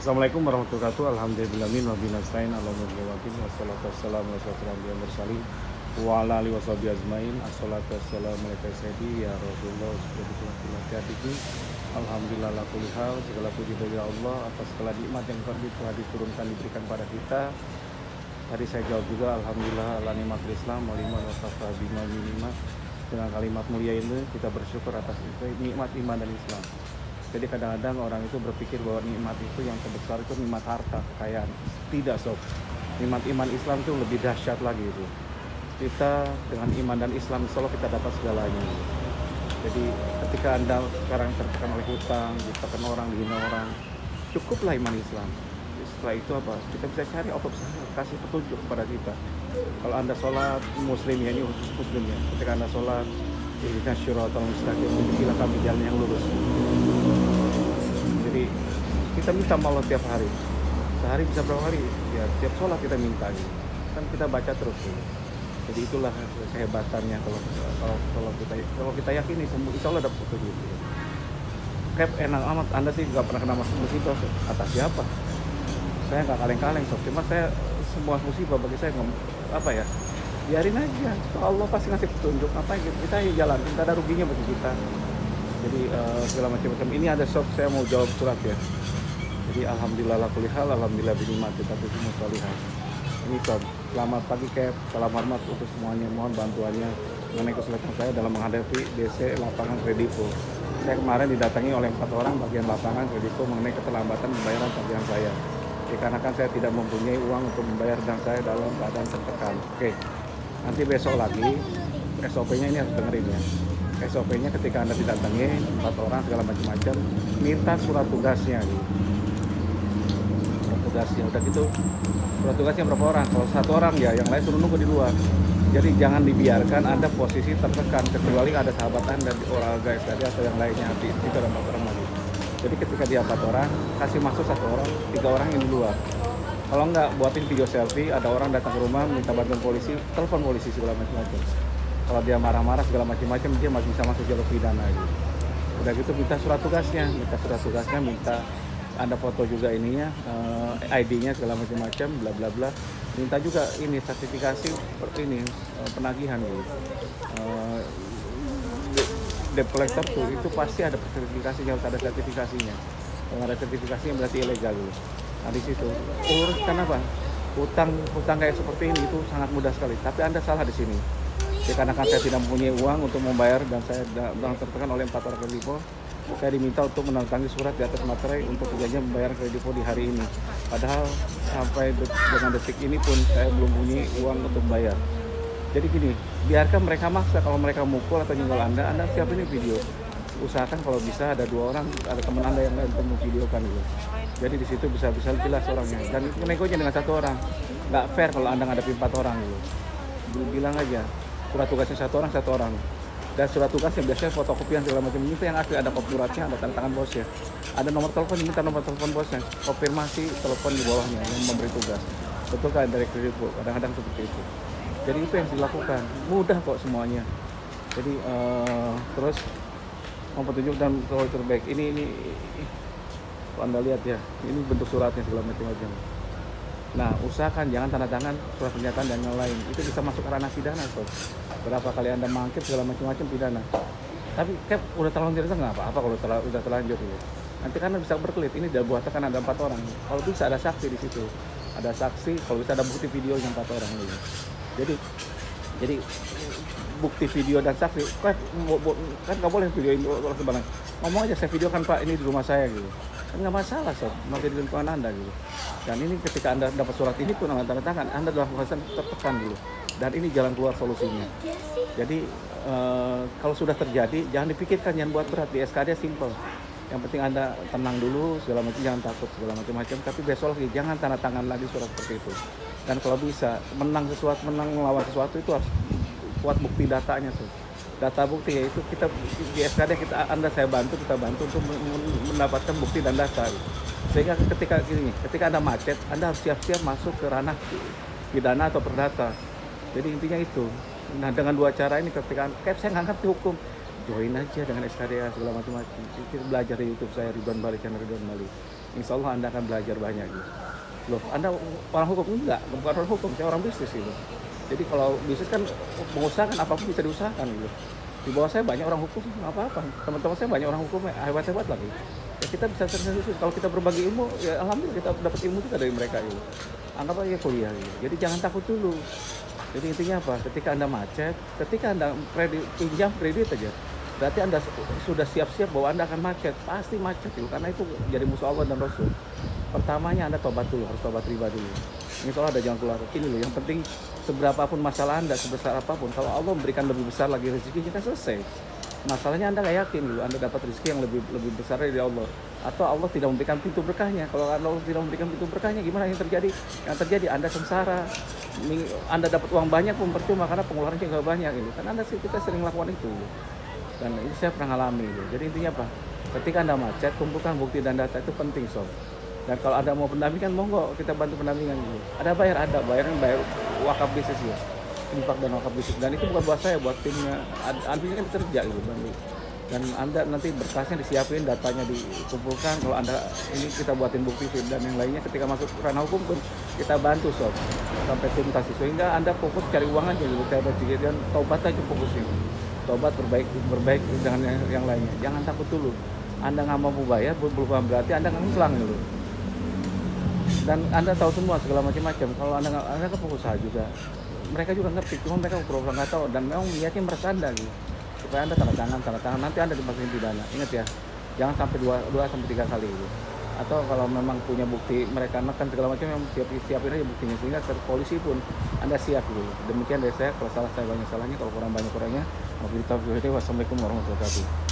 Assalamualaikum warahmatullahi wabarakatuh. Alhamdulillahi wa binastain wassalatu wassalamu ala asyrofil anbiya'i wal mursalin wa ala alihi washabihi ajmain. Assalatu wassalamu ala sayyidi ya Rasulullah subhanahu. Alhamdulillah la kulli hal, segala puji bagi Allah atas segala nikmat yang telah diturunkan diberikan pada kita. Tadi saya jawab juga alhamdulillah ala nikmatul Islam wa liman wasafa bima minima. Dengan kalimat mulia ini kita bersyukur atas nikmat iman dan Islam. Jadi kadang-kadang orang itu berpikir bahwa nikmat itu yang terbesar itu nikmat harta, kekayaan. Tidak sob. Nikmat iman Islam itu lebih dahsyat lagi itu. Kita dengan iman dan Islam insya Allah kita dapat segalanya. Jadi ketika Anda sekarang tertekan oleh hutang, ditekan orang, dihina orang, cukuplah iman Islam. Setelah itu apa? Kita bisa cari opsi, kasih petunjuk kepada kita. Kalau Anda sholat muslim ya, ini khusus muslim ya. Ketika Anda sholat, ihdinas siratal mustaqim, tunjukilah kami jalan yang lurus. Jadi kita minta sama Allah tiap hari. Sehari bisa berapa hari? Ya tiap sholat kita minta gitu. Kan kita baca terus gitu. Jadi itulah kehebatannya kalau kita yakini semua insya Allah dapat petunjuk gitu. Kayak enak amat, Anda sih nggak pernah kena musibah atas siapa? Saya nggak kaleng-kaleng sob, cuma saya semua musibah bagi saya apa ya, biarin aja, Allah pasti ngasih petunjuk. Ngapain kita jalan, kita ada ruginya bagi kita. Jadi segala macam ini ada sob, saya mau jawab surat ya. Jadi alhamdulillah la kulli hal, alhamdulillah binikmati tatimmu sholihah. Ini sob, selamat pagi Kep, salam hormat untuk semuanya, mohon bantuannya mengenai kesulitan saya dalam menghadapi DC lapangan Kredivo. Saya kemarin didatangi oleh 4 orang bagian lapangan Kredivo mengenai keterlambatan pembayaran tagihan saya. Dikarenakan saya tidak mempunyai uang untuk membayar dan saya dalam keadaan tertekan. Oke, nanti besok lagi SOP-nya ini harus dengerin ya. SOP-nya ketika Anda didatangi 4 orang segala macam-macam, minta surat tugasnya gitu. Surat tugasnya udah gitu. Surat tugasnya berapa orang? Kalau 1 orang ya, yang lain suruh nunggu di luar. Jadi jangan dibiarkan Anda posisi tertekan, kecuali ada sahabat Anda di olahraga tadi atau yang lainnya, itu ada 4 orang lagi. Jadi ketika dia 4 orang, kasih masuk 1 orang, 3 orang yang di luar. Kalau enggak, buatin video selfie, ada orang datang ke rumah minta bantuan polisi, telepon polisi segala macam-macam. Kalau dia marah-marah segala macam-macam, dia masih bisa masuk jalur pidana gitu. Udah gitu minta surat tugasnya, minta Anda foto juga ininya, ID-nya segala macam-macam, bla bla bla. Minta juga ini sertifikasi ini penagihan gitu. Debt collector tuh itu pasti ada sertifikasinya, harus ada sertifikasinya. Kalau ada sertifikasinya berarti ilegal gitu. Nah di situ uruskan apa? Utang kayak seperti ini itu sangat mudah sekali. Tapi Anda salah di sini. Dikarenakan saya tidak mempunyai uang untuk membayar dan saya sedang tertekan oleh 4 orang Kredivo, saya diminta untuk menandatangani surat di atas materai untuk perjanjian membayar Kredivo di hari ini. Padahal sampai dengan detik ini pun saya belum punya uang untuk membayar. Jadi gini, biarkan mereka maksa. Kalau mereka mukul atau nyenggol Anda siap ini video. Usahakan kalau bisa ada 2 orang, ada teman Anda yang lain untuk memvideokan gitu. Jadi di situ bisa jelas orangnya. Dan itu negonya dengan 1 orang. Nggak fair kalau Anda ngadepin 4 orang gitu. Bilang aja, surat tugasnya 1 orang. Dan surat tugasnya biasanya fotokopian segala macam itu yang asli, ada kopsuratnya, ada tanda tangan bosnya. Ada nomor telepon, minta nomor telepon bosnya. Konfirmasi telepon di bawahnya yang memberi tugas. Betul kan dari Kredivo? Kadang-kadang seperti itu. Jadi itu yang dilakukan, mudah kok semuanya. Jadi terus mau petunjuk dan kalau terbaik ini Anda lihat ya, ini bentuk suratnya segala macam. Nah usahakan jangan tanda tangan surat pernyataan dan yang lain, itu bisa masuk ke ranah pidana sob. Berapa kali Anda mangkir segala macam pidana. Tapi Kep udah terlanjur itu nggak apa-apa kalau udah terlanjur gitu. Nanti kan bisa berkelit, ini udah buat tekan ada 4 orang. Kalau bisa ada saksi di situ, ada saksi, kalau bisa ada bukti video yang 4 orang gitu. Jadi bukti video dan saksi kan nggak boleh videoin orang sebarang. Ngomong aja saya videokan Pak, ini di rumah saya gitu. Kan nggak masalah sob, masih di lingkungan Anda gitu. Dan ini ketika Anda dapat surat ini pun tanda tangan, Anda dalam proses tertekan dulu. Dan ini jalan keluar solusinya. Jadi kalau sudah terjadi jangan dipikirkan, jangan buat berat. Di SKD simple. Yang penting Anda tenang dulu, segala macam, jangan takut segala macam. Tapi besok lagi jangan tanda tangan lagi surat seperti itu. Dan kalau bisa menang melawan sesuatu itu harus buat bukti datanya tuh. Data bukti yaitu kita di SKD saya bantu untuk mendapatkan bukti dan data. Sehingga ketika Anda macet, Anda harus siap-siap masuk ke ranah pidana atau perdata. Jadi intinya itu. Nah dengan 2 cara ini ketika saya nggak ngerti hukum, join aja dengan SKDA segala macam-macam. Belajar di YouTube saya Ridwan Bali, channel Ridwan Bali. insya Allah Anda akan belajar banyak gitu. Loh, Anda orang hukum? Enggak, bukan orang hukum, saya orang bisnis gitu. Jadi kalau bisnis kan mengusahakan apapun bisa diusahakan gitu. Di bawah saya banyak orang hukum, nggak apa-apa. Teman-teman saya banyak orang hukum, hebat-hebat lagi. Ya, kita bisa terus kalau kita berbagi ilmu, ya alhamdulillah kita dapat ilmu juga dari mereka gitu. Anggap aja kuliah gitu. Jadi jangan takut dulu. Jadi intinya apa? Ketika Anda macet, ketika Anda pinjam kredit aja, berarti Anda sudah siap-siap bahwa Anda akan macet. Pasti macet itu, karena itu jadi musuh Allah dan Rasul. Pertamanya Anda tobat dulu, harus tobat riba dulu. Ini soal ada jangan keluar. Ini loh, yang penting seberapapun masalah Anda, sebesar apapun, kalau Allah memberikan lebih besar lagi rezekinya kan selesai. Masalahnya Anda nggak yakin dulu, Anda dapat rezeki yang lebih besar dari Allah, atau Allah tidak memberikan pintu berkahnya. Kalau Allah tidak memberikan pintu berkahnya, gimana yang terjadi? Yang terjadi Anda sengsara, Anda dapat uang banyak pun percuma karena pengeluarannya juga banyak gitu. Kan kita sering melakukan itu. Dan ini saya pernah alami gitu. Jadi intinya apa? Ketika Anda macet, kumpulkan bukti dan data itu penting, sob. Dan kalau ada mau pendampingan, monggo kita bantu pendampingan gitu. Ada bayar wakaf bisnis ya, infak dan wakaf bisnis. Dan itu bukan buat saya, buat timnya. Artinya kan kerja gitu, dan Anda nanti berkasnya disiapin, datanya dikumpulkan. Kalau Anda ini kita buatin bukti dan yang lainnya, ketika masuk ranah hukum pun kita bantu sob sampai tuntas. Sehingga Anda fokus cari uang aja gitu, dan tobat aja fokusnya. Tobat berbaik dengan yang lainnya. Jangan takut dulu. Anda nggak mau bayar, bukan berarti Anda nggak ngulang gitu. Dan Anda tahu semua segala macam-macam. Kalau Anda kan pengusaha juga, mereka juga ngerti, cuma mereka pura-pura nggak tahu dan memang niatnya meres Anda gitu, supaya Anda tanda tangan, nanti Anda dimasukin pidana. Ingat ya, jangan sampai 2 sampai 3 kali gitu. Atau kalau memang punya bukti mereka menekan segala macam, yang siapin aja buktinya, sehingga ke polisi pun Anda siap gitu. Demikian dari saya, kalau salah saya banyak salahnya, kalau kurang banyak kurangnya. Wassalamualaikum warahmatullahi wabarakatuh.